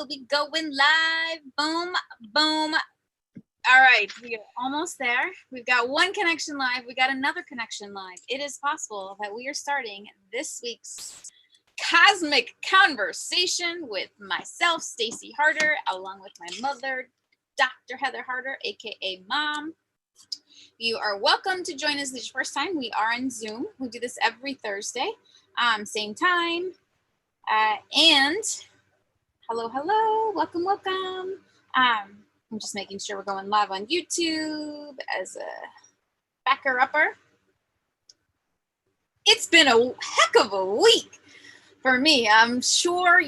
hello. We going live. Boom, boom. All right, we are almost there. We've got one connection live. We got another connection live. It is possible that we are starting this week's Cosmic Conversation with myself, Stacey Harder, along with my mother, Dr. Heather Harder, aka Mom. You are welcome to join us this first time. We are on Zoom. We do this every Thursday, same time. And hello, welcome. I'm just making sure we're going live on YouTube as a backer-upper. It's been a heck of a week for me. I'm sure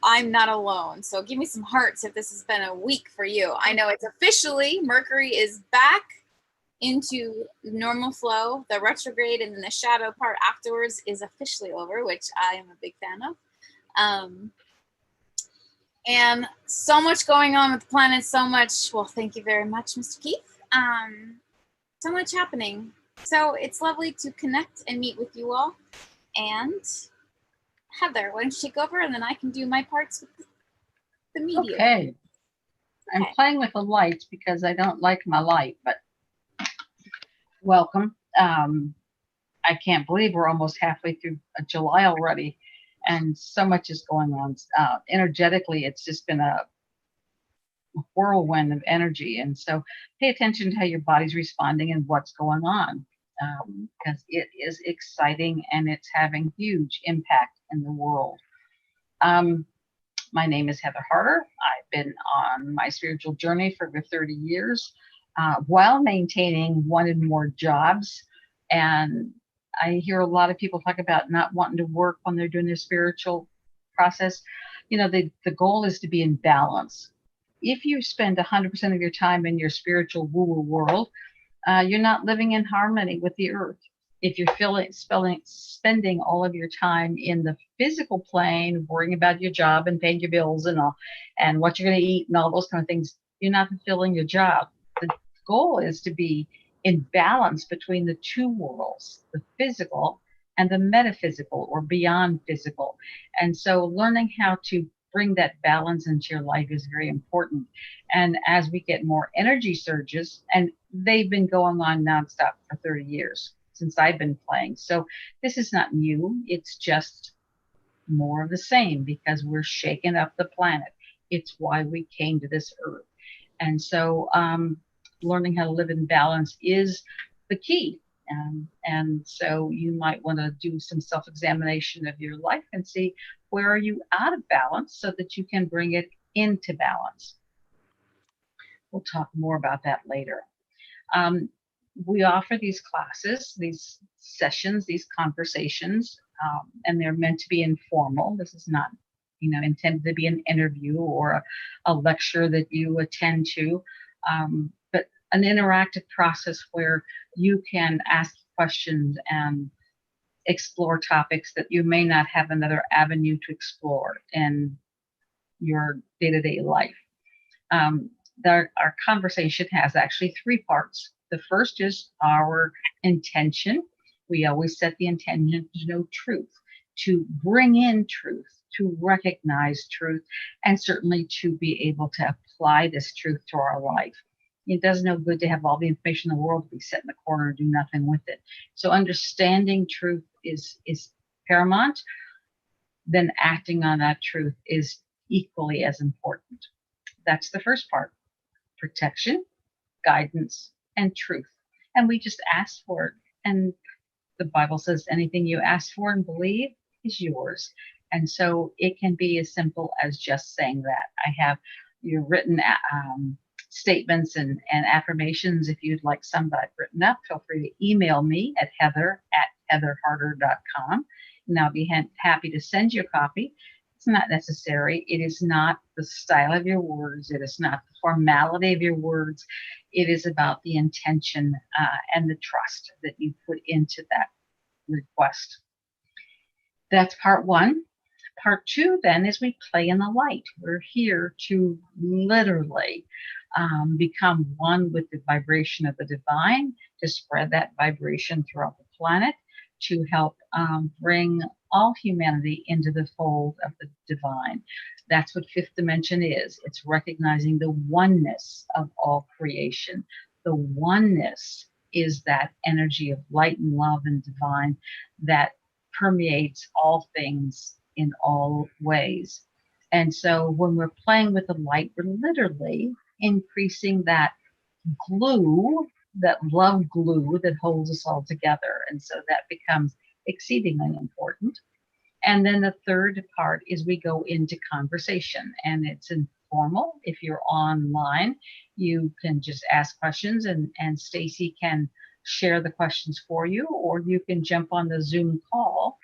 I'm not alone. So give me some hearts if this has been a week for you. I know it's officially, Mercury is back into normal flow. The retrograde and then the shadow part afterwards is officially over, which I am a big fan of. And so much going on with the planet, so much, well, thank you very much, Mr. Keith. So much happening. So it's lovely to connect and meet with you all. And Heather, why don't you take over and then I can do my parts with the media. Okay. I'm playing with the lights because I don't like my light, but welcome. I can't believe we're almost halfway through July already. And so much is going on. Energetically, it's just been a whirlwind of energy. And so pay attention to how your body's responding and what's going on, because it is exciting and it's having huge impact in the world. My name is Heather Harder. I've been on my spiritual journey for over 30 years while maintaining one and more jobs. And I hear a lot of people talk about not wanting to work when they're doing their spiritual process. You know, the goal is to be in balance. If you spend 100% of your time in your spiritual woo-woo world, you're not living in harmony with the earth. If you're spending all of your time in the physical plane, worrying about your job and paying your bills and all, and what you're going to eat and all those kind of things, you're not fulfilling your job. The goal is to be in balance between the two worlds, the physical and the metaphysical or beyond physical. And so learning how to bring that balance into your life is very important. And as we get more energy surges, and they've been going on nonstop for 30 years since I've been playing. So this is not new. It's just more of the same because we're shaking up the planet. It's why we came to this earth. And so, learning how to live in balance is the key. And so you might want to do some self-examination of your life and see where are you out of balance so that you can bring it into balance. We'll talk more about that later. We offer these classes, these sessions, these conversations, and they're meant to be informal. This is not, intended to be an interview or a lecture that you attend to. But an interactive process where you can ask questions and explore topics that you may not have another avenue to explore in your day-to-day life. Our conversation has actually three parts. The first is our intention. We always set the intention to know truth, to bring in truth, to recognize truth, and certainly to be able to apply this truth to our life. It does no good to have all the information in the world to be set in the corner and do nothing with it. So understanding truth is paramount. Then acting on that truth is equally as important. That's the first part. Protection, guidance, and truth. And we just ask for it. And the Bible says anything you ask for and believe is yours. And so it can be as simple as just saying that. I have your written statements and affirmations. If you'd like some that I've written up, feel free to email me at heather@heatherharder.com, and I'll be happy to send you a copy. It's not necessary. It is not the style of your words. It is not the formality of your words. It is about the intention and the trust that you put into that request. That's part one. Part two, then, is we play in the light. We're here to literally become one with the vibration of the divine, to spread that vibration throughout the planet, to help bring all humanity into the fold of the divine. That's what fifth dimension is. It's recognizing the oneness of all creation. The oneness is that energy of light and love and divine that permeates all things in all ways. And so when we're playing with the light, we're literally increasing that glue, that love glue that holds us all together. And so that becomes exceedingly important. And then the third part is we go into conversation, and it's informal. If you're online, you can just ask questions, and Stacy can share the questions for you, or you can jump on the Zoom call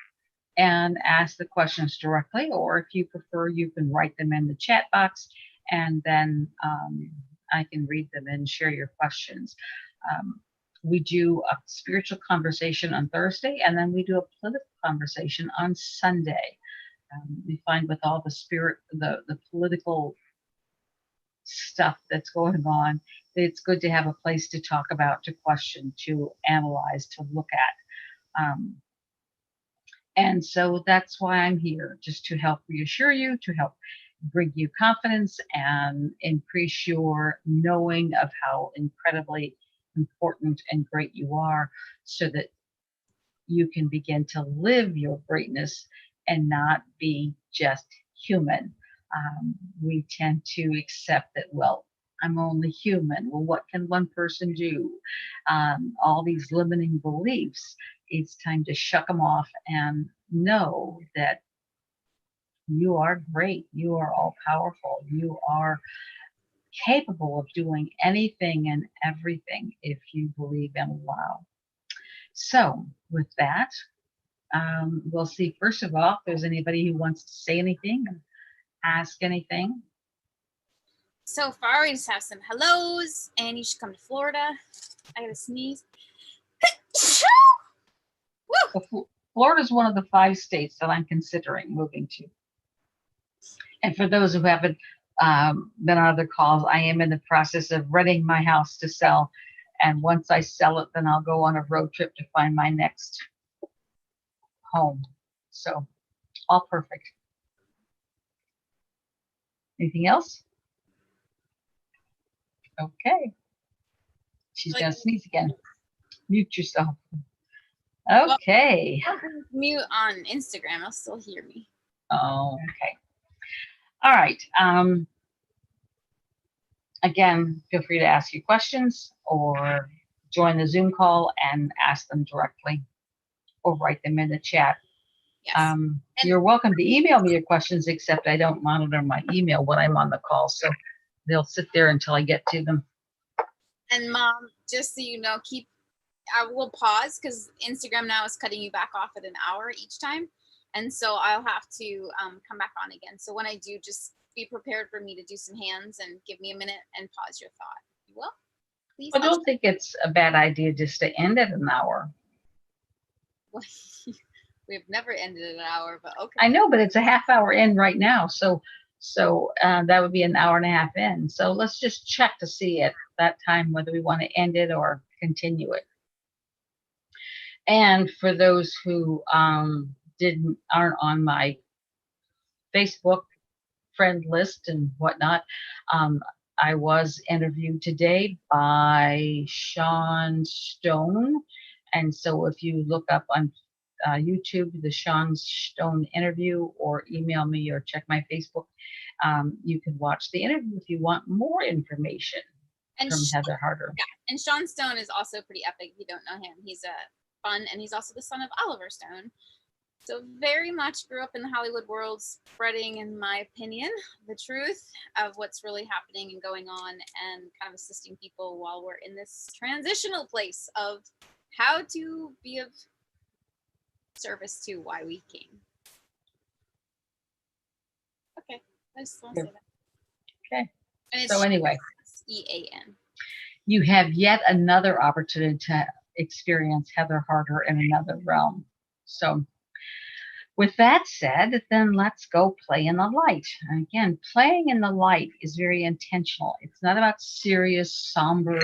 and ask the questions directly, or if you prefer, you can write them in the chat box, and then I can read them and share your questions. We do a spiritual conversation on Thursday, and then we do a political conversation on Sunday. We find with all the political stuff that's going on, it's good to have a place to talk about, to question, to analyze, to look at. And so that's why I'm here, just to help reassure you, to help bring you confidence and increase your knowing of how incredibly important and great you are, so that you can begin to live your greatness and not be just human. We tend to accept that, well, I'm only human. Well, what can one person do? All these limiting beliefs, it's time to shuck them off and know that you are great. You are all powerful. You are capable of doing anything and everything if you believe and allow. So with that, we'll see first of all if there's anybody who wants to say anything or ask anything. So far, we just have some hellos, and you should come to Florida. I gotta sneeze. Woo! Florida is one of the 5 states that I'm considering moving to. And for those who haven't been on other calls, I am in the process of renting my house to sell. And once I sell it, then I'll go on a road trip to find my next home. So all perfect. Anything else? Okay. She's going to sneeze again. Mute yourself. Okay. Well, mute on Instagram. I'll still hear me. Oh, okay. All right. Again, feel free to ask your questions or join the Zoom call and ask them directly or write them in the chat. Yes. You're welcome to email me your questions, except I don't monitor my email when I'm on the call, so they'll sit there until I get to them. And Mom, just so you know, I will pause because Instagram now is cutting you back off at an hour each time. And so I'll have to come back on again. So when I do, just be prepared for me to do some hands and give me a minute and pause your thought. You will? Please. I don't think it's a bad idea just to end at an hour. We've never ended at an hour, but okay. I know, but it's a half hour in right now. So that would be an hour and a half in. So let's just check to see at that time whether we want to end it or continue it. And for those who aren't on my Facebook friend list and whatnot, I was interviewed today by Sean Stone. And so if you look up on YouTube, the Sean Stone interview, or email me or check my Facebook, you can watch the interview if you want more information from Heather Harder. Yeah, and Sean Stone is also pretty epic if you don't know him. He's fun, and he's also the son of Oliver Stone. So very much grew up in the Hollywood world, spreading, in my opinion, the truth of what's really happening and going on, and kind of assisting people while we're in this transitional place of how to be of service to why we came. Okay, I just want to say that. Okay. And so anyway, EAN. You have yet another opportunity to experience Heather Harder in another realm. So with that said, then let's go play in the light. And again, playing in the light is very intentional. It's not about serious, somber,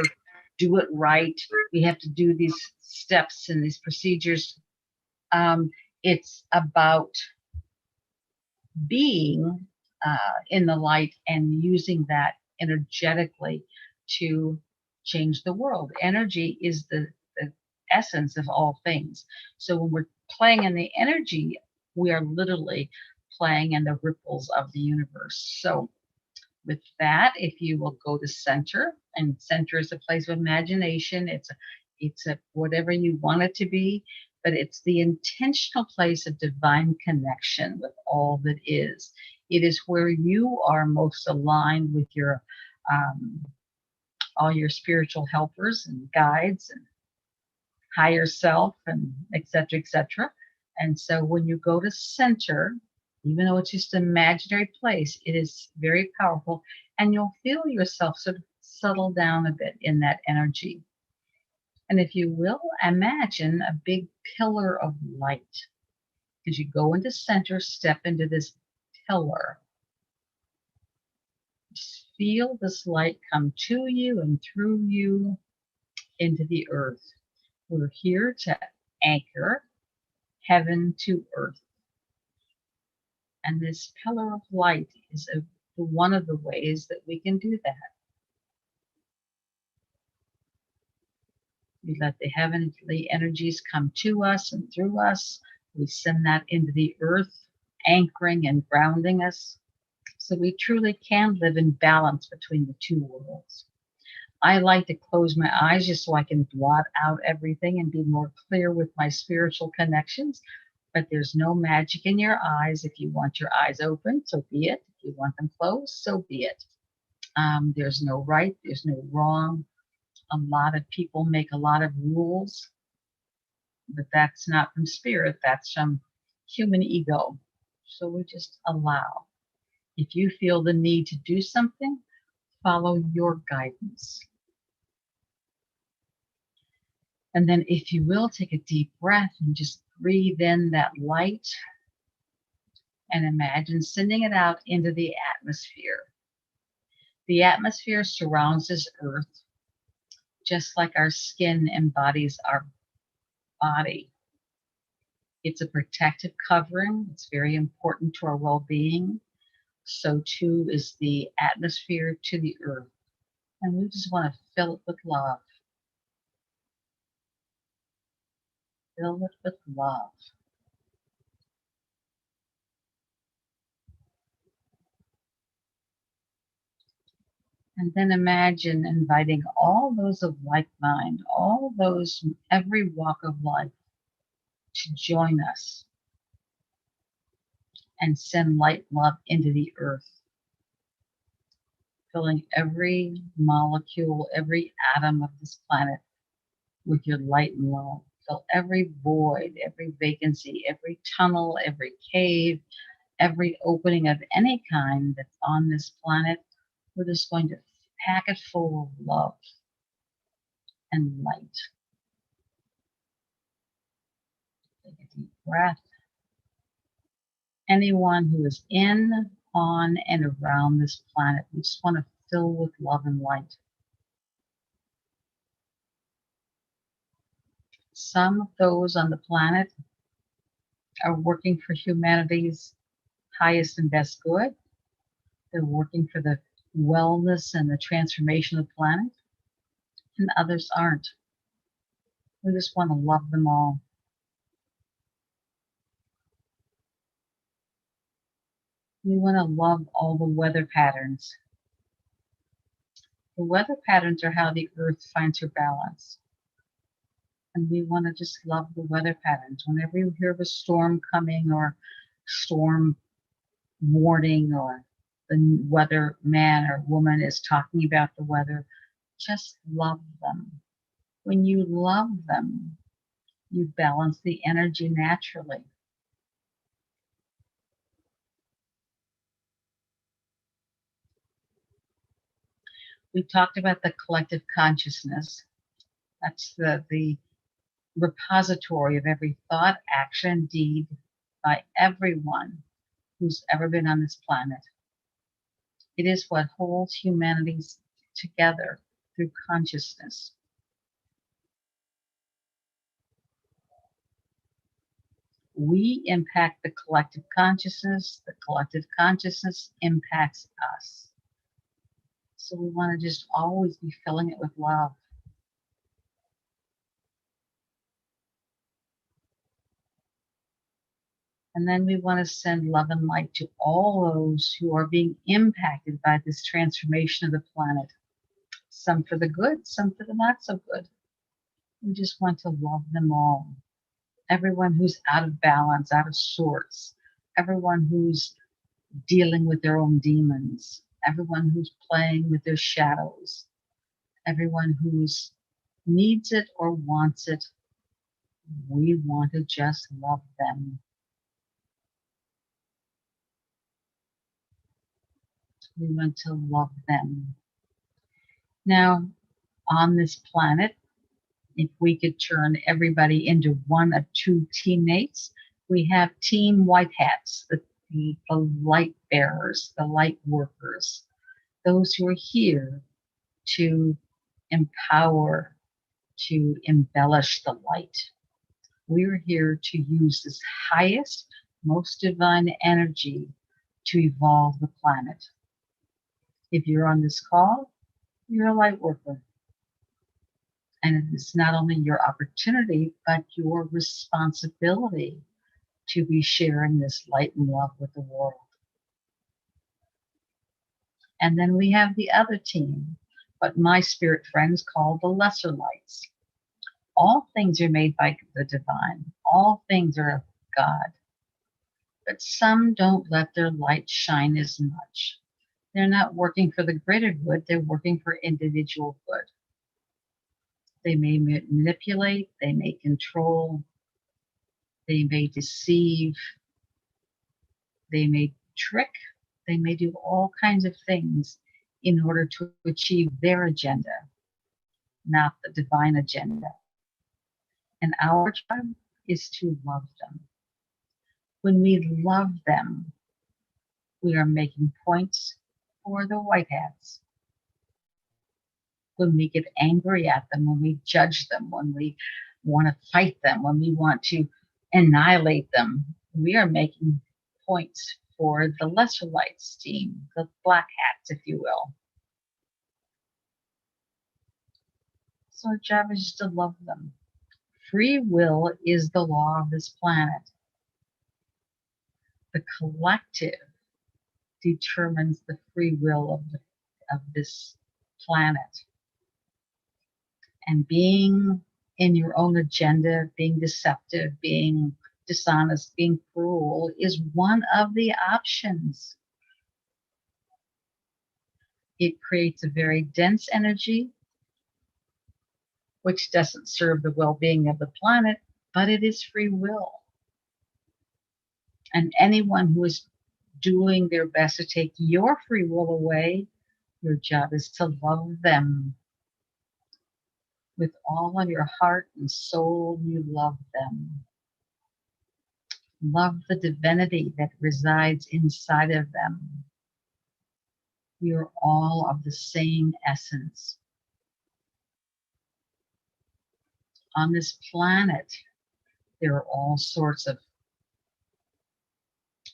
do it right. We have to do these steps and these procedures It's about being in the light and using that energetically to change the world. Energy is the essence of all things. So when we're playing in the energy, we are literally playing in the ripples of the universe. So with that, if you will go to center, and center is a place of imagination. It's a whatever you want it to be, but it's the intentional place of divine connection with all that is. It is where you are most aligned with your all your spiritual helpers and guides and higher self and et cetera, et cetera. And so when you go to center, even though it's just an imaginary place, it is very powerful, and you'll feel yourself sort of settle down a bit in that energy. And if you will, imagine a big pillar of light. As you go into center, step into this pillar. Just feel this light come to you and through you into the earth. We're here to anchor heaven to earth. And this pillar of light is one of the ways that we can do that. We let the heavenly energies come to us and through us. We send that into the earth, anchoring and grounding us, so we truly can live in balance between the two worlds. I like to close my eyes just so I can blot out everything and be more clear with my spiritual connections. But there's no magic in your eyes. If you want your eyes open, so be it. If you want them closed, so be it. There's no right, there's no wrong. A lot of people make a lot of rules, but that's not from spirit, that's from human ego. So we just allow. If you feel the need to do something, follow your guidance. And then if you will, take a deep breath and just breathe in that light and imagine sending it out into the atmosphere. The atmosphere surrounds this earth just like our skin embodies our body. It's a protective covering. It's very important to our well-being. So too is the atmosphere to the earth. And we just want to fill it with love. Fill it with love. And then imagine inviting all those of like mind, all those from every walk of life to join us and send light and love into the earth, filling every molecule, every atom of this planet with your light and love. Fill every void, every vacancy, every tunnel, every cave, every opening of any kind that's on this planet. We're just going to pack it full of love and light. Take a deep breath. Anyone who is in, on, and around this planet, we just want to fill with love and light. Some of those on the planet are working for humanity's highest and best good. They're working for the wellness and the transformation of the planet, and others aren't. We just want to love them all. We want to love all the weather patterns. The weather patterns are how the earth finds her balance. And we want to just love the weather patterns. Whenever you hear of a storm coming or storm warning, or the weather man or woman is talking about the weather, just love them. When you love them, you balance the energy naturally. We talked about the collective consciousness. That's the repository of every thought, action, deed by everyone who's ever been on this planet. It is what holds humanity together through consciousness. We impact the collective consciousness impacts us. So we want to just always be filling it with love. And then we want to send love and light to all those who are being impacted by this transformation of the planet. Some for the good, some for the not so good. We just want to love them all. Everyone who's out of balance, out of sorts, everyone who's dealing with their own demons, everyone who's playing with their shadows, everyone who's needs it or wants it. We want to just love them. We want to love them. Now, on this planet, if we could turn everybody into one of two teammates, we have team white hats, the light bearers, the light workers, those who are here to empower, to embellish the light. We're here to use this highest, most divine energy to evolve the planet. If you're on this call, you're a light worker. And it's not only your opportunity, but your responsibility to be sharing this light and love with the world. And then we have the other team, what my spirit friends call the lesser lights. All things are made by the divine. All things are of God. But some don't let their light shine as much. They're not working for the greater good. They're working for individual good. They may manipulate, they may control, they may deceive, they may trick, they may do all kinds of things in order to achieve their agenda, not the divine agenda. And our job is to love them. When we love them, we are making points for the white hats. When we get angry at them, when we judge them, when we want to fight them, when we want to annihilate them, we are making points for the lesser lights team, the black hats, if you will. So our job is just to love them. Free will is the law of this planet. The collective determines the free will of this planet. And being in your own agenda, being deceptive, being dishonest, being cruel is one of the options. It creates a very dense energy, which doesn't serve the well-being of the planet, but it is free will. And anyone who is doing their best to take your free will away, your job is to love them. With all of your heart and soul, you love them. Love the divinity that resides inside of them. We are all of the same essence. On this planet, there are all sorts of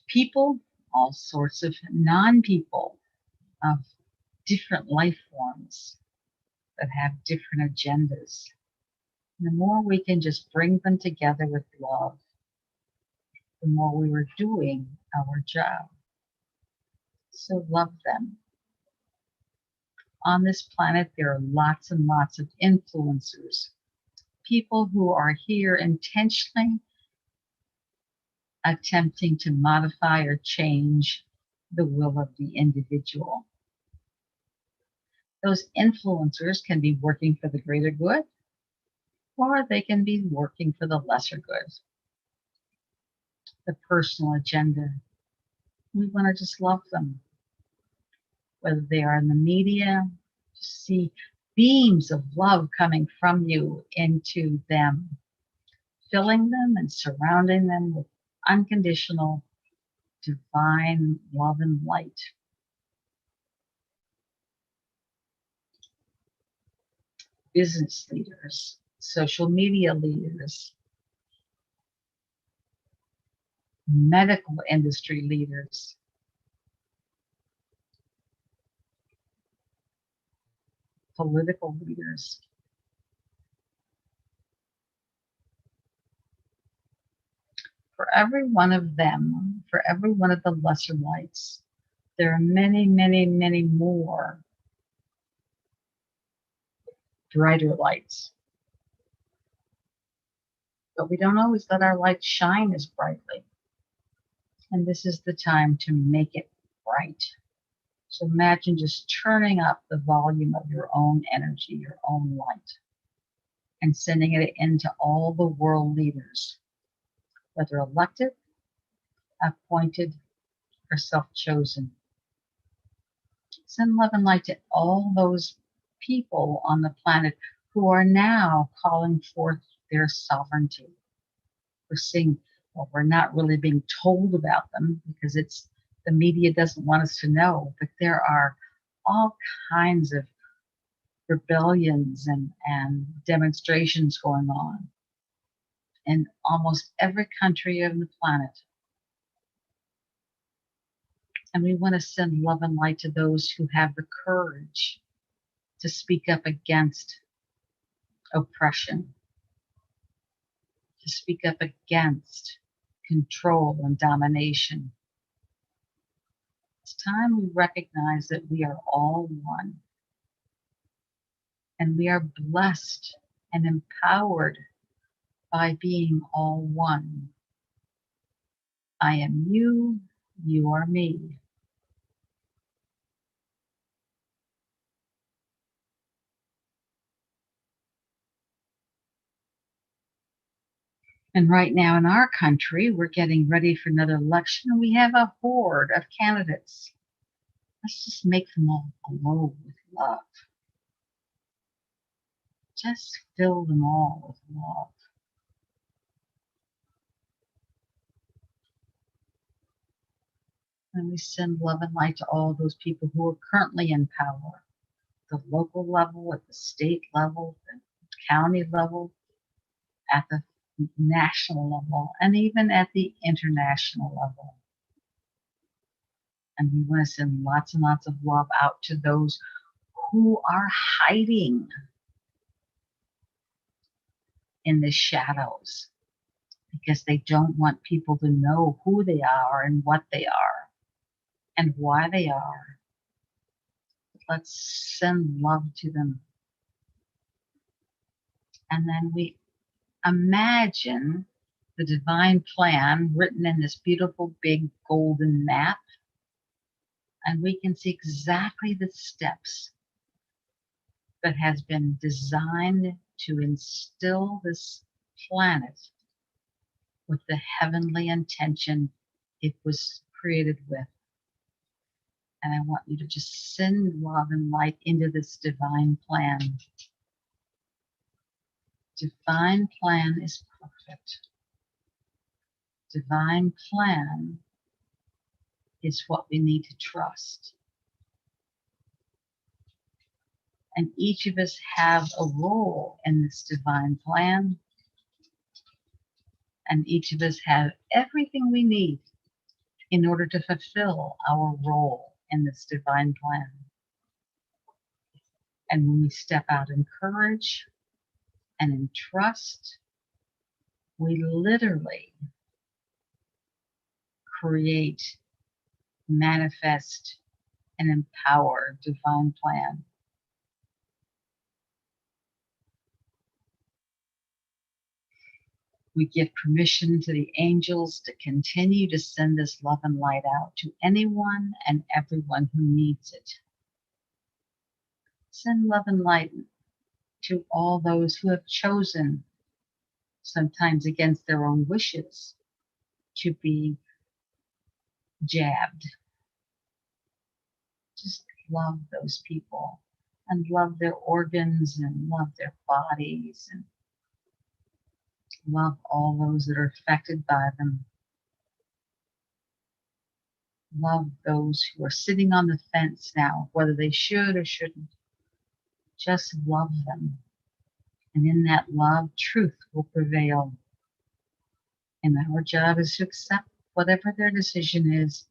people, all sorts of non-people, of different life forms that have different agendas. And the more we can just bring them together with love, the more we are doing our job. So love them. On this planet, there are lots and lots of influencers, people who are here intentionally attempting to modify or change the will of the individual. Those influencers can be working for the greater good, or they can be working for the lesser good, the personal agenda. We want to just love them. Whether they are in the media, to see beams of love coming from you into them, filling them and surrounding them with unconditional divine love and light. Business leaders, social media leaders, medical industry leaders, political leaders. For every one of them, for every one of the lesser lights, there are many, many, many more brighter lights. But we don't always let our light shine as brightly. And this is the time to make it bright. So imagine just turning up the volume of your own energy, your own light, and sending it into all the world leaders, whether elected, appointed, or self-chosen. Send love and light to all those people on the planet who are now calling forth their sovereignty. We're seeing, well, we're not really being told about them because the media doesn't want us to know, but there are all kinds of rebellions and demonstrations going on in almost every country on the planet. And we want to send love and light to those who have the courage to speak up against oppression, to speak up against control and domination. It's time we recognize that we are all one. And we are blessed and empowered by being all one. I am you, you are me. And right now in our country, we're getting ready for another election, and we have a horde of candidates. Let's just make them all glow with love. Just fill them all with love. And we send love and light to all those people who are currently in power, the local level, at the state level, the county level, at the national level, and even at the international level. And we want to send lots and lots of love out to those who are hiding in the shadows because they don't want people to know who they are and what they are and why they are. Let's send love to them. And then we imagine the divine plan written in this beautiful big golden map, and we can see exactly the steps that has been designed to instill this planet with the heavenly intention it was created with. And I want you to just send love and light into this divine plan. Divine plan is perfect. Divine plan is what we need to trust. And each of us have a role in this divine plan. And each of us have everything we need in order to fulfill our role in this divine plan. And when we step out in courage and in trust, we literally create, manifest, and empower divine plan. We give permission to the angels to continue to send this love and light out to anyone and everyone who needs it. Send love and light to all those who have chosen, sometimes against their own wishes, to be jabbed. Just love those people and love their organs and love their bodies and love all those that are affected by them. Love those who are sitting on the fence now, whether they should or shouldn't. Just love them. And in that love, truth will prevail. And our job is to accept whatever their decision is,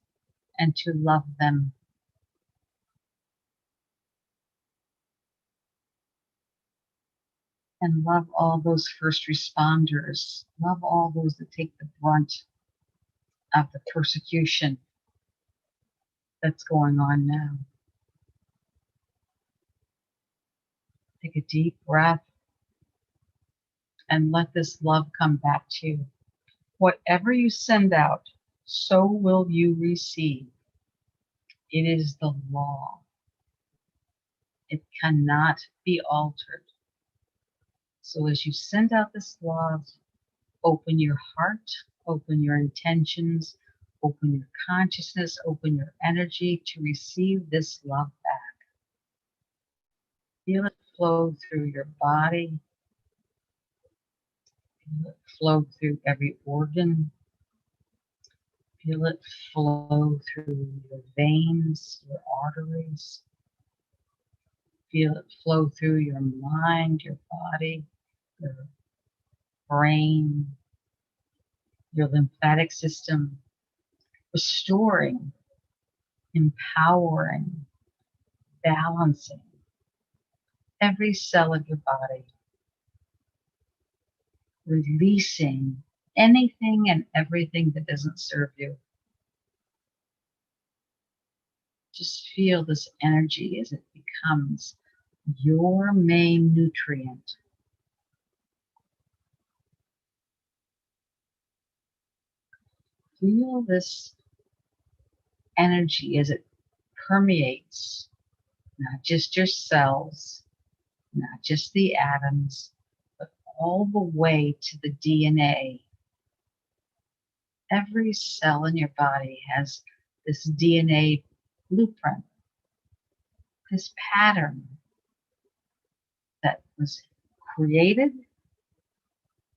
and to love them. And love all those first responders. Love all those that take the brunt of the persecution that's going on now. Take a deep breath and let this love come back to you. Whatever you send out, so will you receive. It is the law. It cannot be altered. So as you send out this love, open your heart, open your intentions, open your consciousness, open your energy to receive this love back. Feel it flow through your body. Feel it flow through every organ. Feel it flow through your veins, your arteries. Feel it flow through your mind, your body, your brain, your lymphatic system, restoring, empowering, balancing every cell of your body, releasing anything and everything that doesn't serve you. Just feel this energy as it becomes your main nutrient. Feel this energy as it permeates not just your cells, not just the atoms, but all the way to the DNA. Every cell in your body has this DNA blueprint, this pattern that was created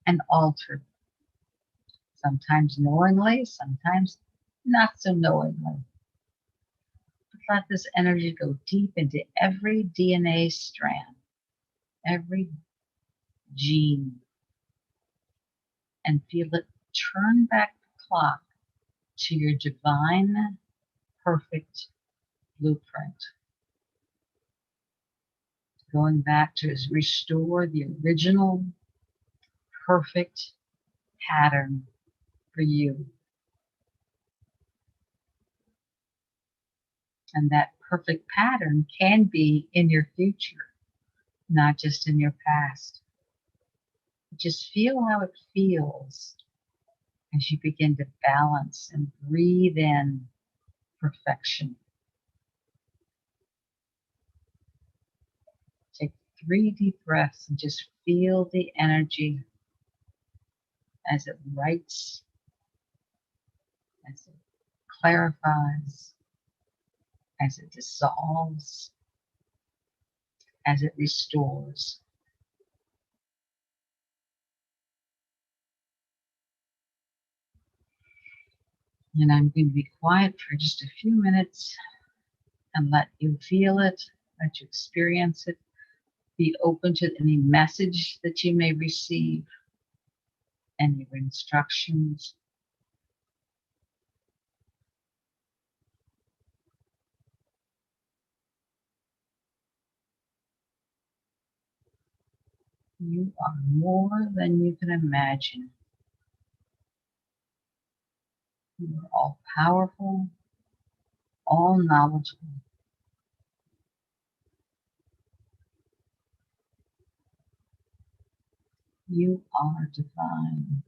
and altered, sometimes knowingly, sometimes not so knowingly. But let this energy go deep into every DNA strand, every gene, and feel it turn back the clock to your divine, perfect blueprint. Going back to restore the original perfect pattern for you. And that perfect pattern can be in your future, not just in your past. Just feel how it feels as you begin to balance and breathe in perfection. Take 3 deep breaths and just feel the energy as it writes, as it clarifies, as it dissolves, as it restores. And I'm going to be quiet for just a few minutes and let you feel it, let you experience it. Be open to any message that you may receive, any instructions. You are more than you can imagine. You are all powerful, all knowledgeable. You are divine.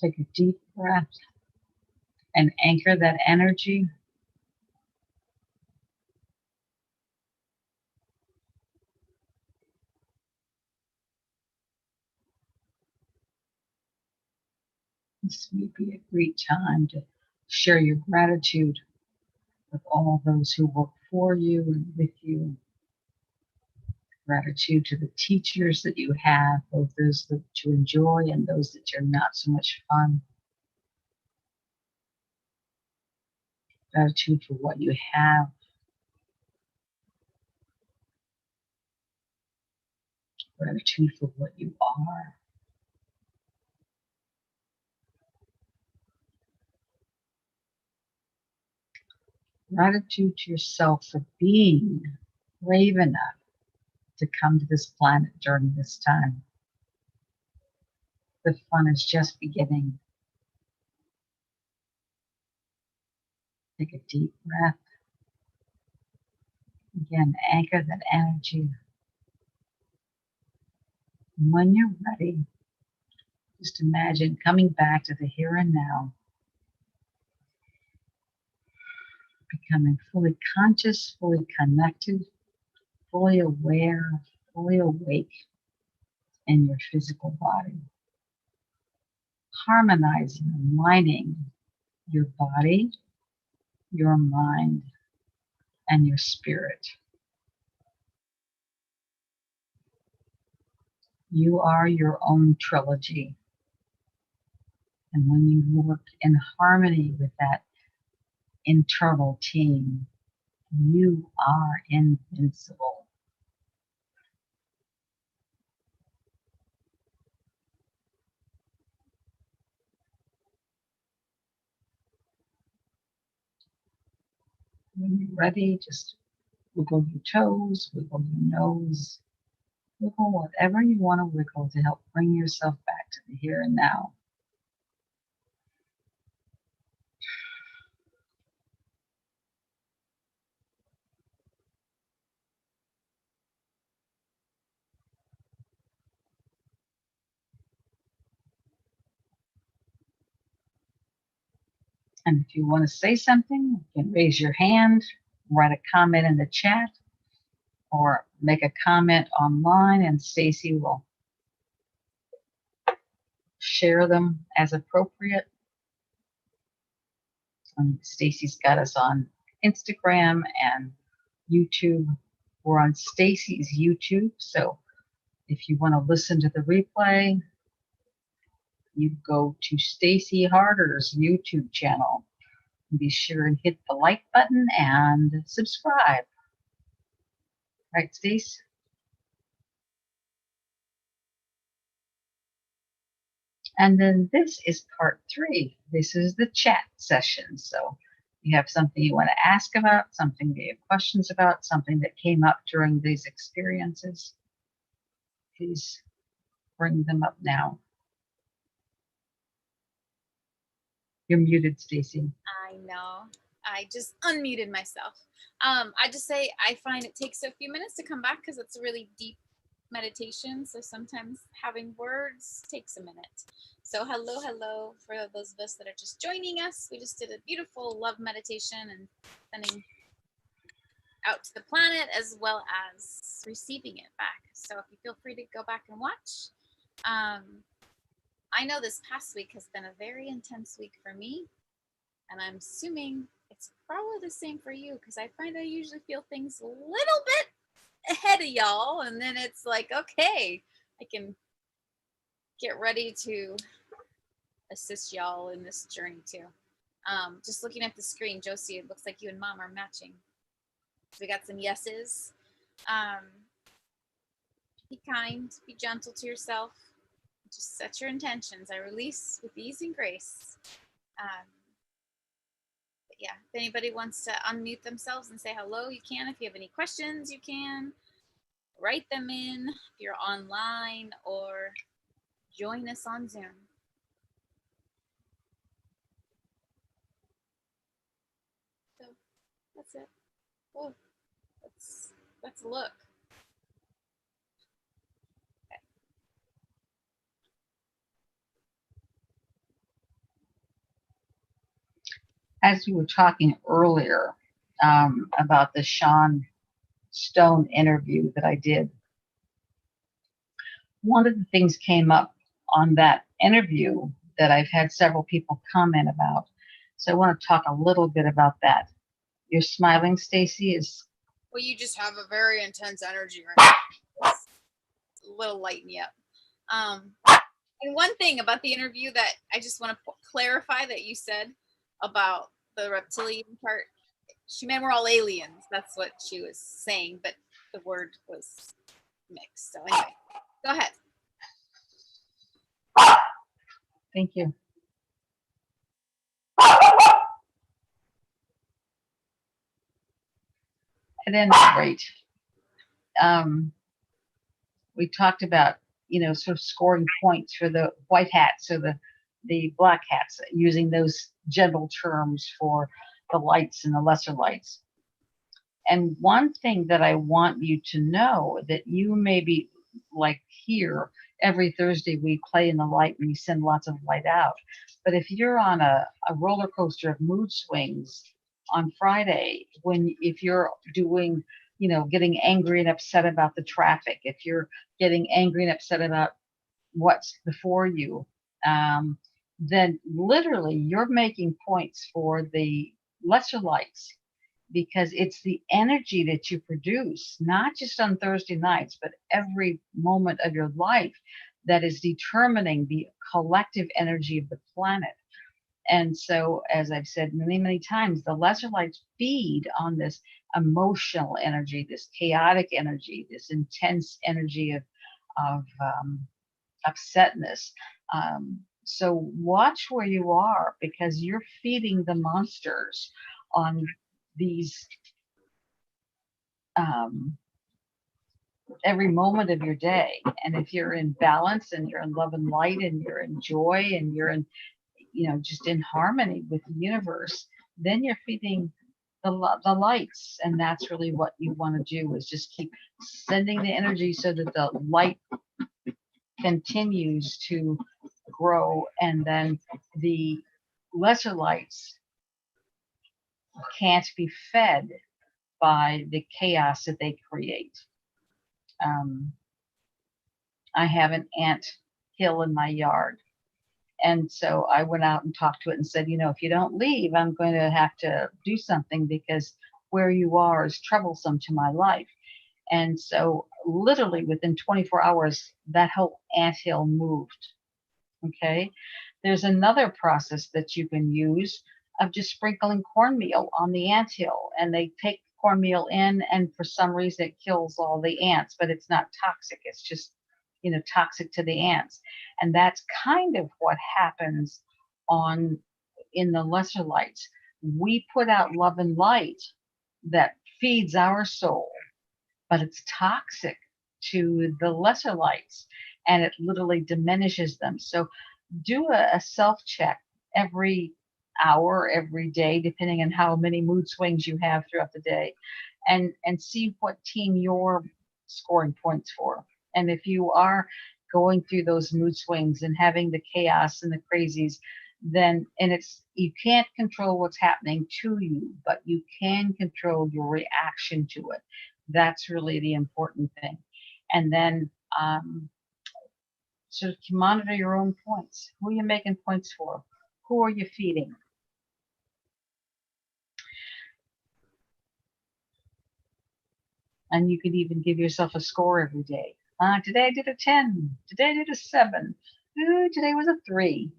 Take a deep breath and anchor that energy. This may be a great time to share your gratitude with all those who work for you and with you. Gratitude to the teachers that you have, both those that you enjoy and those that are not so much fun. Gratitude for what you have. Gratitude for what you are. Gratitude to yourself for being brave enough to come to this planet during this time. The fun is just beginning. Take a deep breath. Again, anchor that energy. And when you're ready, just imagine coming back to the here and now, becoming fully conscious, fully connected, fully aware, fully awake in your physical body. Harmonizing, aligning your body, your mind, and your spirit. You are your own trilogy. And when you work in harmony with that internal team, you are invincible. When you're ready, just wiggle your toes, wiggle your nose, wiggle whatever you want to wiggle to help bring yourself back to the here and now. And if you want to say something, you can raise your hand, write a comment in the chat, or make a comment online, and Stacy will share them as appropriate. Stacy's got us on Instagram and YouTube. We're on Stacy's YouTube, so if you want to listen to the replay, you go to Stacy Harder's YouTube channel. Be sure and hit the like button and subscribe. Right, Stace? And then this is part 3. This is the chat session. So you have something you want to ask about, something that you have questions about, something that came up during these experiences. Please bring them up now. You're muted, Stacy. I know. I just unmuted myself. I just say I find it takes a few minutes to come back because it's a really deep meditation. So sometimes having words takes a minute. So hello for those of us that are just joining us. We just did a beautiful love meditation and sending out to the planet as well as receiving it back. So if you feel free to go back and watch. I know this past week has been a very intense week for me. And I'm assuming it's probably the same for you because I find I usually feel things a little bit ahead of y'all. And then it's like, okay, I can get ready to assist y'all in this journey too. Just looking at the screen, Josie, it looks like you and Mom are matching. So we got some yeses. Be kind, be gentle to yourself. Just set your intentions. I release with ease and grace. But yeah, if anybody wants to unmute themselves and say hello, you can. If you have any questions, you can write them in if you're online or join us on Zoom. So that's it. Oh, let's look. Okay. as we were talking earlier about the Sean Stone interview that I did, one of the things came up on that interview that I've had several people comment about. So I want to talk a little bit about that. You're smiling, Stacy. Is Well, you just have a very intense energy right now. It's a little lighten you up. And one thing about the interview that I just want to clarify that you said about the reptilian part, she meant we're all aliens. That's what she was saying, but the word was mixed. So anyway, go ahead. thank you. At any rate, we talked about, sort of scoring points for the white hats or the black hats, using those general terms for the lights and the lesser lights. And one thing that I want you to know, that you maybe like here, every Thursday we play in the light and we send lots of light out. But if you're on a roller coaster of mood swings on Friday, if you're doing, getting angry and upset about the traffic, if you're getting angry and upset about what's before you, then literally you're making points for the lesser lights, because it's the energy that you produce, not just on Thursday nights, but every moment of your life, that is determining the collective energy of the planet. And so, as I've said many, many times, the lesser lights feed on this emotional energy, this chaotic energy, this intense energy of upsetness. So watch where you are, because you're feeding the monsters on these every moment of your day. And if you're in balance and you're in love and light and you're in joy and you're in, just in harmony with the universe, then you're feeding the lights. And that's really what you want to do, is just keep sending the energy so that the light continues to grow, and then the lesser lights can't be fed by the chaos that they create. I have an ant hill in my yard, and so I went out and talked to it and said, if you don't leave, I'm going to have to do something, because where you are is troublesome to my life. And so literally within 24 hours, that whole anthill moved. Okay. There's another process that you can use of just sprinkling cornmeal on the anthill, and they take cornmeal in, and for some reason it kills all the ants, but it's not toxic. It's just, toxic to the ants. And that's kind of what happens in the lesser lights. We put out love and light that feeds our soul, but it's toxic to the lesser lights, and it literally diminishes them. So do a self-check every hour, every day, depending on how many mood swings you have throughout the day, and see what team you're scoring points for. And if you are going through those mood swings and having the chaos and the crazies, then, and you can't control what's happening to you, but you can control your reaction to it. That's really the important thing. And then so to monitor your own points. Who are you making points for? Who are you feeding? And you could even give yourself a score every day. Today I did a 10. Today I did a 7. Ooh, today was a 3,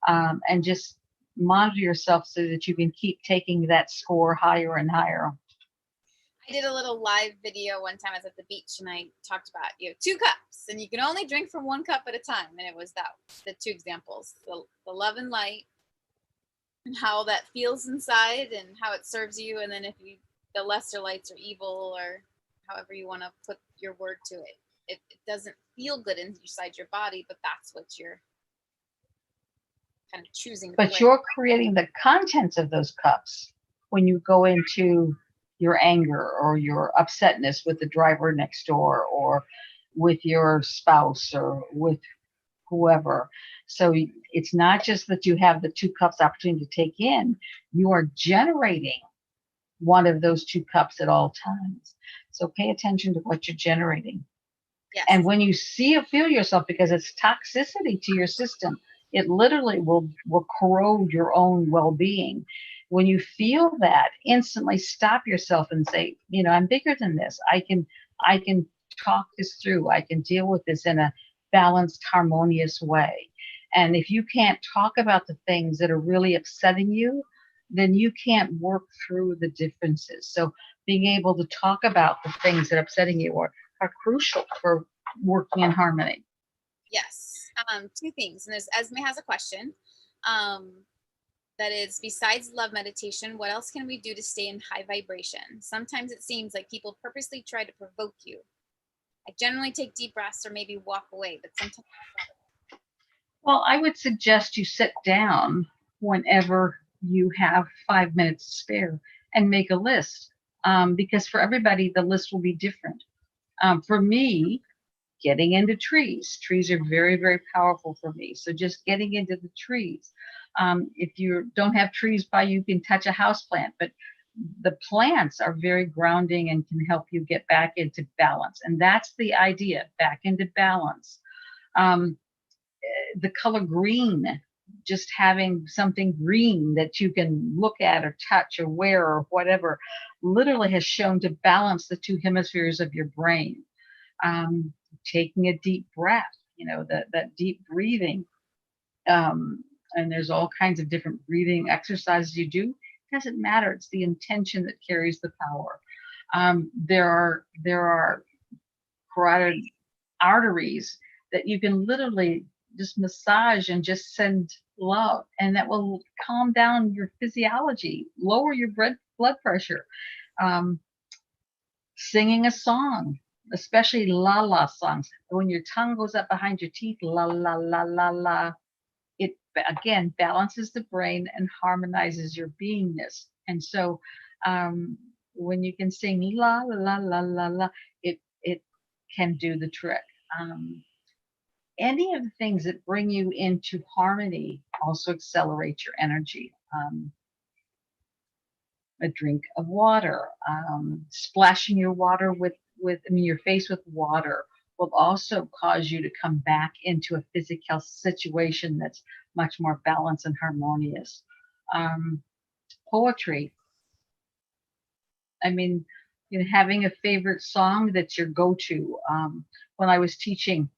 and just monitor yourself so that you can keep taking that score higher and higher. I did a little live video one time. I was at the beach and I talked about 2 cups, and you can only drink from 1 cup at a time. And it was the 2 examples: the love and light, and how that feels inside and how it serves you. And then if the lesser lights are evil, or however you want to put your word to it, it doesn't feel good inside your body, but that's what you're kind of choosing. But you're creating the contents of those cups when you go into your anger or your upsetness with the driver next door, or with your spouse, or with whoever. So it's not just that you have the 2 cups opportunity to take in, you are generating one of those 2 cups at all times. So pay attention to what you're generating. Yes. And when you see or feel yourself, because it's toxicity to your system, it literally will corrode your own well-being. When you feel that, instantly stop yourself and say, I'm bigger than this. I can talk this through. I can deal with this in a balanced, harmonious way. And if you can't talk about the things that are really upsetting you, then you can't work through the differences. So being able to talk about the things that are upsetting you are crucial for working in harmony. Yes. 2 things. And Esme has a question. That is, besides love meditation, what else can we do to stay in high vibration? Sometimes it seems like people purposely try to provoke you. I generally take deep breaths or maybe walk away, but sometimes. Well, I would suggest you sit down whenever you have 5 minutes to spare and make a list, because for everybody, the list will be different. For me, getting into trees. Trees are very, very powerful for me. So just getting into the trees. If you don't have trees by you, can touch a house plant, but the plants are very grounding and can help you get back into balance. And that's the idea, back into balance. The color green, just having something green that you can look at or touch or wear or whatever, literally has shown to balance the 2 hemispheres of your brain. Taking a deep breath, that deep breathing. And there's all kinds of different breathing exercises you do. It doesn't matter. It's the intention that carries the power. There are carotid arteries that you can literally just massage and just send love, and that will calm down your physiology, lower your blood pressure. Singing a song, especially la la songs, when your tongue goes up behind your teeth, la la la la la, it again balances the brain and harmonizes your beingness. And so when you can sing la la la la la, it can do the trick. Any of the things that bring you into harmony also accelerate your energy. A drink of water, splashing your water your face with water will also cause you to come back into a physical situation that's much more balanced and harmonious. Poetry. I mean, having a favorite song that's your go-to. When I was teaching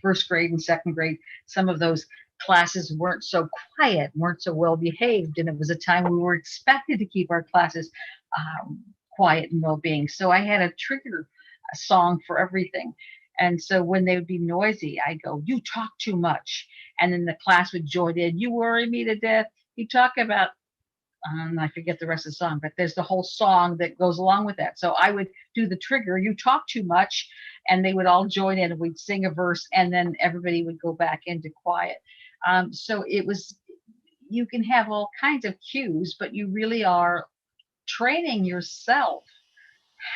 first grade and second grade, some of those classes weren't so quiet, weren't so well behaved, and it was a time we were expected to keep our classes quiet and well-being. So I had a trigger song for everything. And so when they would be noisy, I go, "You talk too much," and then the class would join in. "You worry me to death." You talk about, I forget the rest of the song, but there's the whole song that goes along with that. So I would do the trigger, "You talk too much," and they would all join in and we'd sing a verse, and then everybody would go back into quiet. So you can have all kinds of cues, but you really are training yourself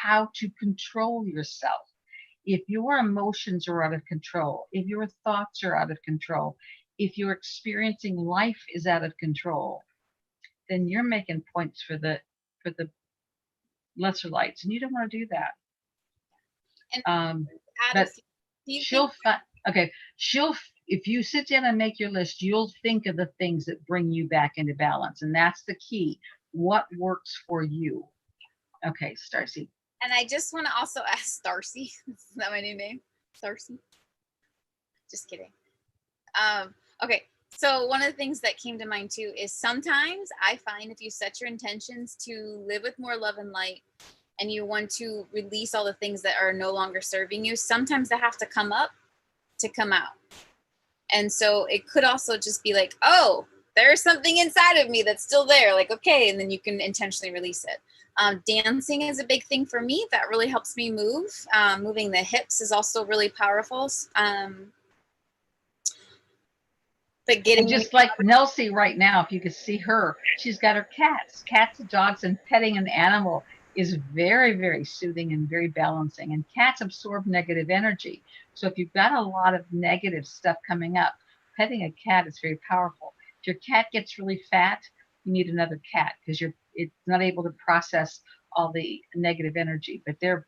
how to control yourself. If your emotions are out of control, if your thoughts are out of control, if your experiencing life is out of control, then you're making points for the lesser lights, and you don't want to do that. And but if you sit down and make your list, you'll think of the things that bring you back into balance, and that's the key. What works for you? Okay, Starcy. And I just want to also ask Starcy. Is that my new name? Starcy? Just kidding. Okay. So one of the things that came to mind too is sometimes I find if you set your intentions to live with more love and light, and you want to release all the things that are no longer serving you, sometimes they have to come up to come out. And so it could also just be like, oh, there's something inside of me that's still there. Like, okay. And then you can intentionally release it. Dancing is a big thing for me. That really helps me move. Moving the hips is also really powerful. But getting just like Nelsie right now, if you could see her, she's got her cats and dogs, and petting an animal is very, very soothing and very balancing. And cats absorb negative energy. So if you've got a lot of negative stuff coming up, petting a cat is very powerful. If your cat gets really fat, you need another cat because it's not able to process all the negative energy. But they're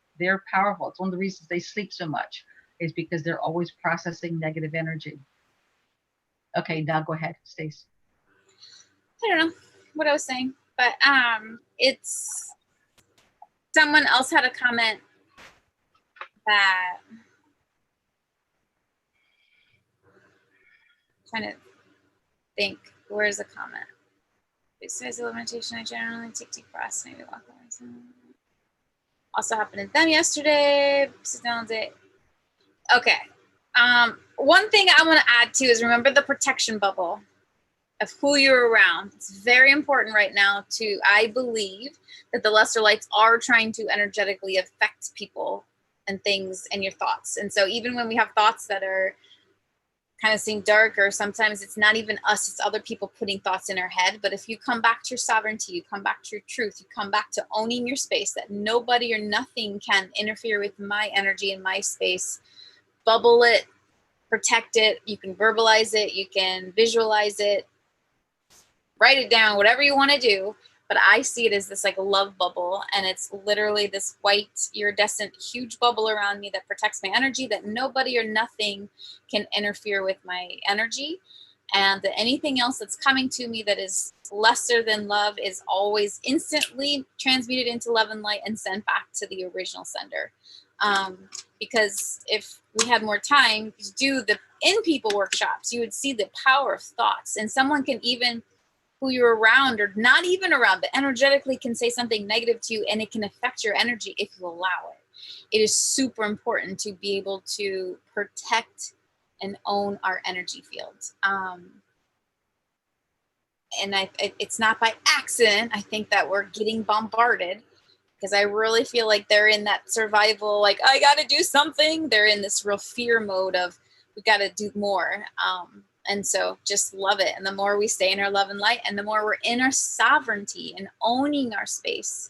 powerful. It's one of the reasons they sleep so much is because they're always processing negative energy. Okay, now go ahead, Stace. I don't know what I was saying, but it's someone else had a comment that I'm trying to think. Where's the comment? Besides the limitation, I generally take deep breaths, maybe walk away. Also happened to them yesterday. Sit down all day. Okay. One thing I want to add too is remember the protection bubble of who you're around. It's very important right now I believe that the lesser lights are trying to energetically affect people and things and your thoughts. And so even when we have thoughts that are kind of seem dark, or sometimes it's not even us, it's other people putting thoughts in our head. But if you come back to your sovereignty, you come back to your truth, you come back to owning your space, that nobody or nothing can interfere with my energy and my space, bubble it, protect it. You can verbalize it, you can visualize it, write it down, whatever you want to do. But I see it as this like love bubble, and it's literally this white iridescent huge bubble around me that protects my energy, that nobody or nothing can interfere with my energy, and that anything else that's coming to me that is lesser than love is always instantly transmuted into love and light and sent back to the original sender. Because if we had more time to do the in people workshops, you would see the power of thoughts, and someone can even who you're around or not even around, but energetically can say something negative to you, and it can affect your energy if you allow it. It is super important to be able to protect and own our energy fields. And it's not by accident. I think that we're getting bombarded because I really feel like they're in that survival, like, I got to do something. They're in this real fear mode of, we got to do more. And so just love it. And the more we stay in our love and light, and the more we're in our sovereignty and owning our space,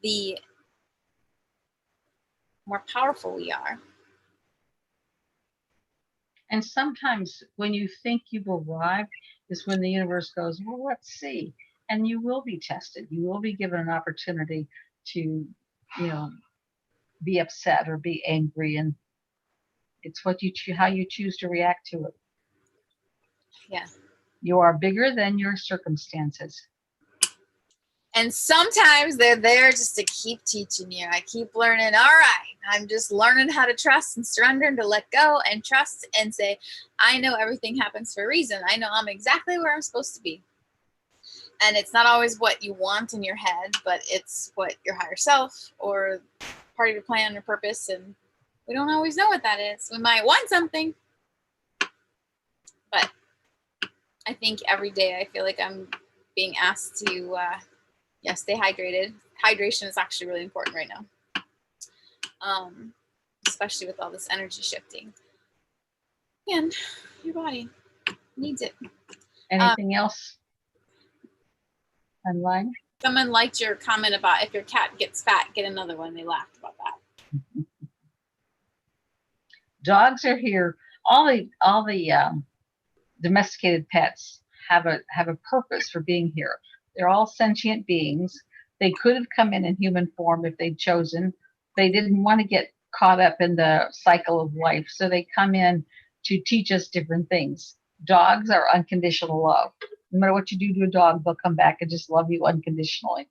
the more powerful we are. And sometimes when you think you've arrived is when the universe goes, well, let's see. And you will be tested. You will be given an opportunity to, be upset or be angry. And it's how you choose to react to it. Yeah. You are bigger than your circumstances. And sometimes they're there just to keep teaching you. I keep learning. All right, I'm just learning how to trust and surrender and to let go and trust and say, I know everything happens for a reason. I know I'm exactly where I'm supposed to be. And it's not always what you want in your head, but it's what your higher self or part of your plan or purpose. And we don't always know what that is. We might want something, but I think every day I feel like I'm being asked to stay hydrated. Hydration is actually really important right now, especially with all this energy shifting. And your body needs it. Anything else online? Someone liked your comment about if your cat gets fat, get another one. They laughed about that. Dogs are here. All the domesticated pets have a purpose for being here. They're all sentient beings. They could have come in human form if they'd chosen. They didn't want to get caught up in the cycle of life, so they come in to teach us different things. Dogs are unconditional love. No matter what you do to a dog, they'll come back and just love you unconditionally.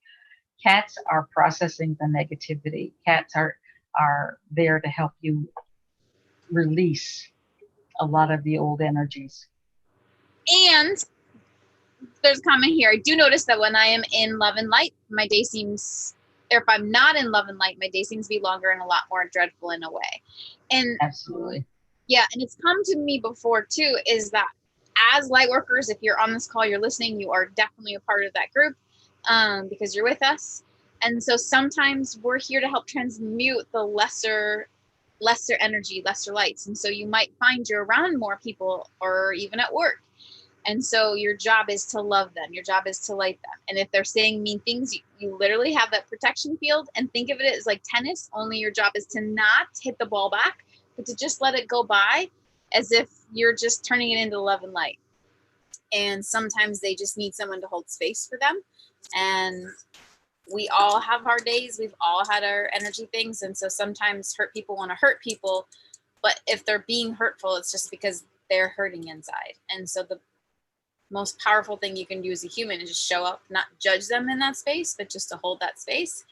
Cats are processing the negativity. Cats are there to help you release a lot of the old energies. And there's a comment here. I do notice that when I am in love and light, my day seems, or if I'm not in love and light, my day seems to be longer and a lot more dreadful in a way. And absolutely. Yeah. And it's come to me before too, is that as light workers, if you're on this call, you're listening, you are definitely a part of that group because you're with us. And so sometimes we're here to help transmute the lesser energy, lesser lights. And so you might find you're around more people or even at work And so your job is to love them. Your job is to like them. And if they're saying mean things, you literally have that protection field, and think of it as like tennis, only your job is to not hit the ball back, but to just let it go by as if you're just turning it into love and light. And sometimes they just need someone to hold space for them. And we all have our days. We've all had our energy things. And so sometimes hurt people want to hurt people. But if they're being hurtful, it's just because they're hurting inside. And so the most powerful thing you can do as a human is just show up, not judge them in that space, but just to hold that space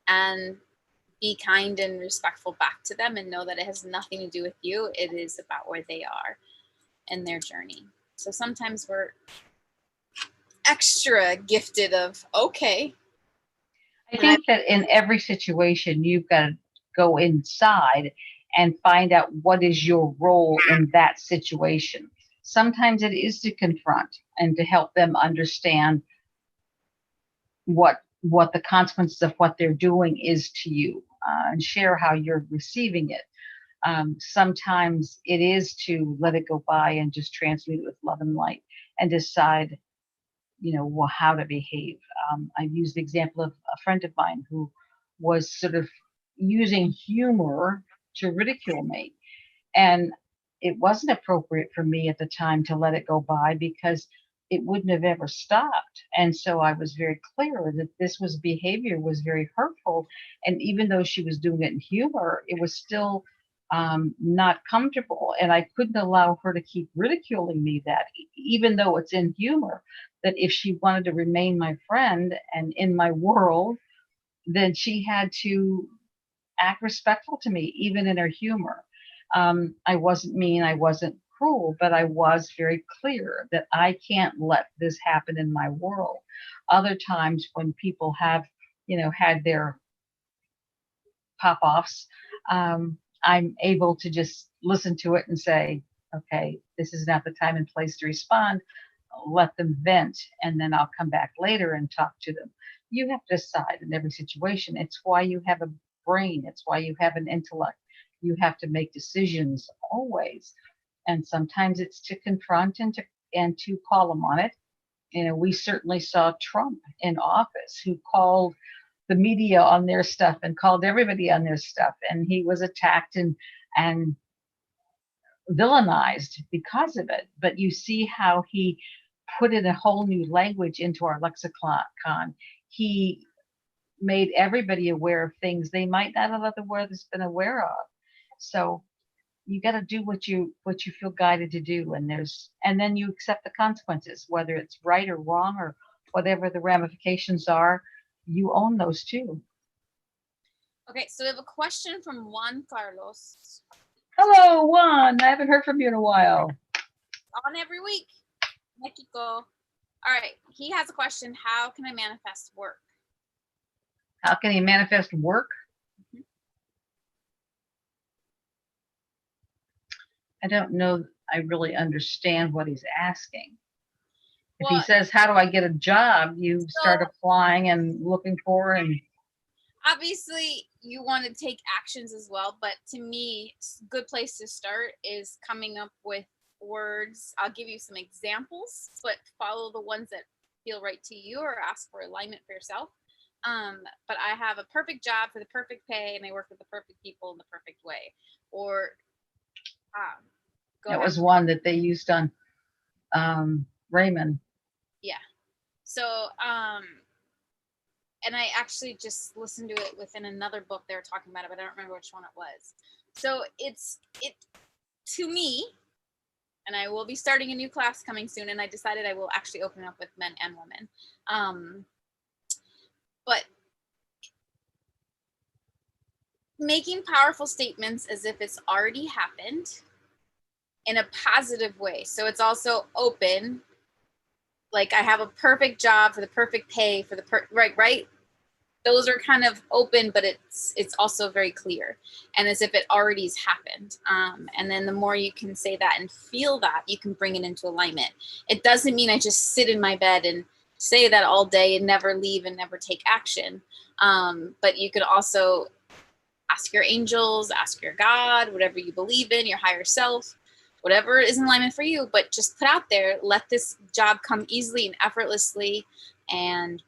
and be kind and respectful back to them, and know that it has nothing to do with you. It is about where they are in their journey. So sometimes we're extra gifted of, okay. I think that in every situation, you've got to go inside and find out what is your role in that situation. Sometimes it is to confront and to help them understand what the consequences of what they're doing is to you, and share how you're receiving it. Sometimes it is to let it go by and just transmute it with love and light and decide, well, how to behave. I've used the example of a friend of mine who was sort of using humor to ridicule me. And it wasn't appropriate for me at the time to let it go by, because it wouldn't have ever stopped. And so I was very clear that this behavior was very hurtful. And even though she was doing it in humor, it was still not comfortable. And I couldn't allow her to keep ridiculing me, that even though it's in humor, that if she wanted to remain my friend and in my world, then she had to act respectful to me, even in her humor. I wasn't mean, I wasn't cruel, but I was very clear that I can't let this happen in my world. Other times when people have, had their pop-offs, I'm able to just listen to it and say, okay, this is not the time and place to respond. Let them vent, and then I'll come back later and talk to them. You have to decide in every situation. It's why you have a brain. It's why you have an intellect. You have to make decisions always. And sometimes it's to confront and to call them on it. We certainly saw Trump in office, who called the media on their stuff and called everybody on their stuff, and he was attacked and villainized because of it. But you see how he put in a whole new language into our lexicon. He made everybody aware of things they might not have otherwise been aware of. So you got to do what you feel guided to do, and then you accept the consequences, whether it's right or wrong or whatever the ramifications are. You own those too. Okay, so we have a question from Juan Carlos. Hello, Juan. I haven't heard from you in a while. On every week, Mexico. All right, he has a question. How can I manifest work? How can he manifest work? Mm-hmm. I don't know. I really understand what he's asking. If he says, how do I get a job? You start applying and looking for, and obviously you want to take actions as well. But to me, a good place to start is coming up with words. I'll give you some examples, but follow the ones that feel right to you, or ask for alignment for yourself. But I have a perfect job for the perfect pay, and I work with the perfect people in the perfect way. Or that was one that they used on Raymond. Yeah. So, and I actually just listened to it within another book they were talking about it, but I don't remember which one it was. So it to me, and I will be starting a new class coming soon, and I decided I will actually open up with men and women. But making powerful statements as if it's already happened in a positive way. So it's also open. Like, I have a perfect job for the perfect pay for the right. Those are kind of open, but it's also very clear, and as if it already has happened. And then the more you can say that and feel that, you can bring it into alignment. It doesn't mean I just sit in my bed and say that all day and never leave and never take action. But you could also ask your angels, ask your God, whatever you believe in, your higher self, whatever is in alignment for you, but just put out there, let this job come easily and effortlessly. And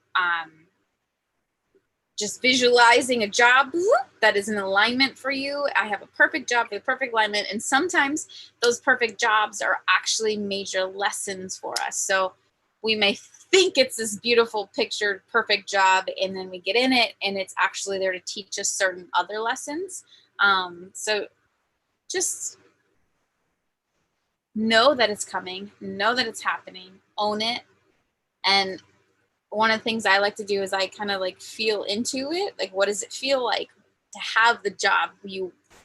just visualizing a job that is in alignment for you. I have a perfect job for the perfect alignment. And sometimes those perfect jobs are actually major lessons for us. So we may think it's this beautiful pictured perfect job, and then we get in it and it's actually there to teach us certain other lessons. So just know that it's coming, know that it's happening, own it. And one of the things I like to do is I kind of like feel into it. Like, what does it feel like to have the job?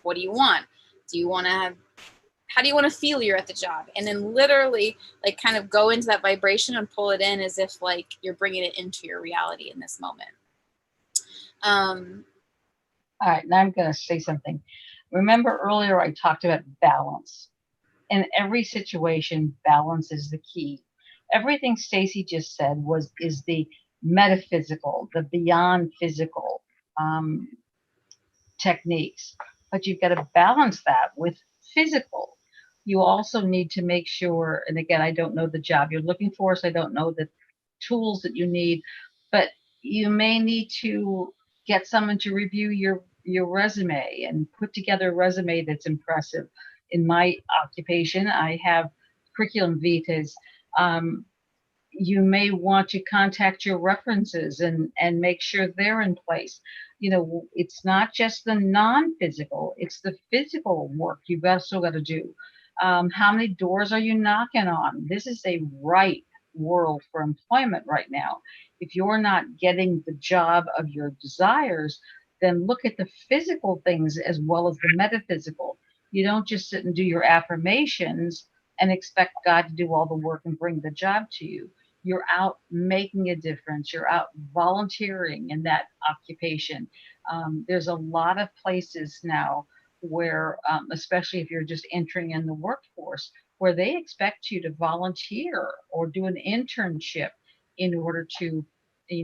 What do you want? Do you want to have, how do you want to feel you're at the job? And then literally like kind of go into that vibration and pull it in as if like you're bringing it into your reality in this moment. All right, now I'm going to say something. Remember earlier I talked about balance. In every situation, balance is the key. Everything Stacy just said is the metaphysical, the beyond physical techniques. But you've got to balance that with physical. You also need to make sure, and again, I don't know the job you're looking for, so I don't know the tools that you need, but you may need to get someone to review your resume and put together a resume that's impressive. In my occupation, I have curriculum vitas. You may want to contact your references and make sure they're in place. You know, it's not just the non-physical, it's the physical work you've also got to do. How many doors are you knocking on? This is a ripe world for employment right now. If you're not getting the job of your desires, then look at the physical things as well as the metaphysical. You don't just sit and do your affirmations and expect God to do all the work and bring the job to you. You're out making a difference. You're out volunteering in that occupation. There's a lot of places now where, especially if you're just entering in the workforce, where they expect you to volunteer or do an internship in order to,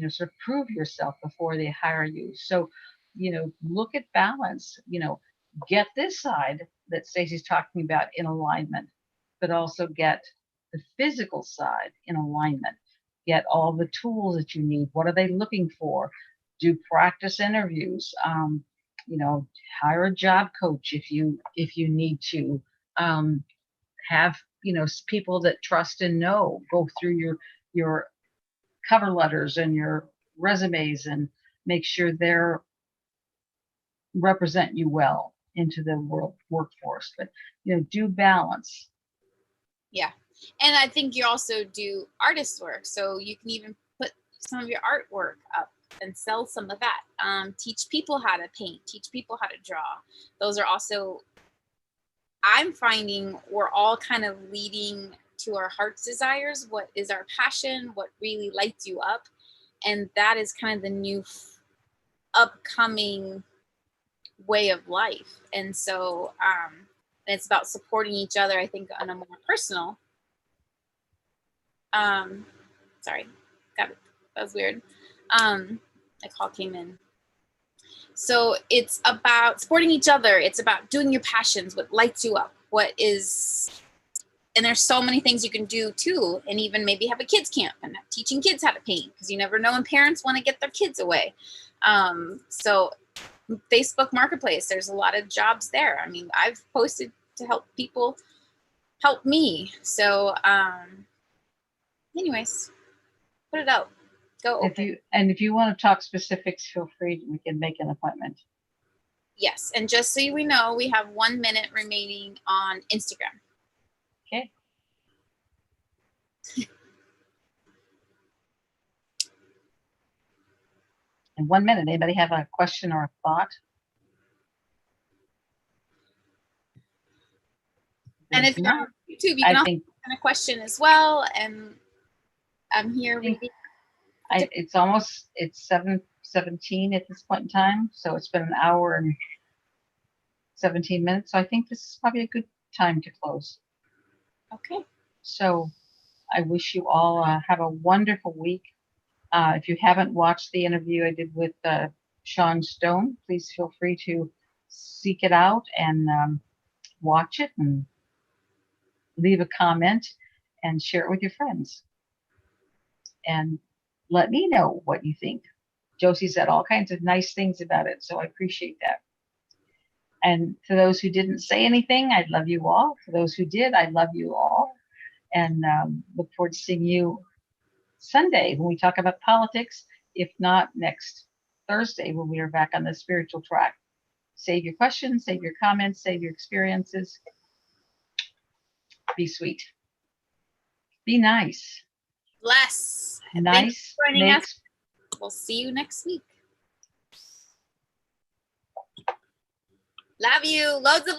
sort of prove yourself before they hire you. So, look at balance, get this side that Stacey's talking about in alignment, but also get the physical side in alignment. Get all the tools that you need. What are they looking for? Do practice interviews. Hire a job coach if you need to. Have people that trust and know. Go through your cover letters and your resumes and make sure they're represent you well into the workforce. But do balance. Yeah. And I think you also do artist work. So you can even put some of your artwork up and sell some of that. Teach people how to paint, teach people how to draw. Those are also, I'm finding we're all kind of leading to our heart's desires. What is our passion? What really lights you up? And that is kind of the new upcoming way of life. And so it's about supporting each other, I think, on a more personal. Sorry, got it. That was weird. A call came in. So it's about supporting each other. It's about doing your passions, what lights you up, and there's so many things you can do too. And even maybe have a kids camp and teaching kids how to paint, because you never know when parents want to get their kids away. So Facebook Marketplace, there's a lot of jobs there. I mean, I've posted to help people help me. So anyways, put it out. Go open. If you want to talk specifics, feel free. We can make an appointment. Yes, and just so we know, we have 1 minute remaining on Instagram. Okay. In 1 minute, anybody have a question or a thought? And if you're on YouTube, you can also send a question as well. And I'm here. It's 7:17 at this point in time, so it's been an hour and 17 minutes. So I think this is probably a good time to close. Okay. So I wish you all have a wonderful week. If you haven't watched the interview I did with Sean Stone, please feel free to seek it out and watch it and leave a comment and share it with your friends. And let me know what you think. Josie said all kinds of nice things about it, so I appreciate that. And to those who didn't say anything, I love you all. For those who did, I love you all. And look forward to seeing you Sunday when we talk about politics, if not next Thursday when we are back on the spiritual track. Save your questions, save your comments, save your experiences. Be sweet. Be nice. Bless. Thanks Nice for joining makes us. We'll see you next week. Love you. Loads of love.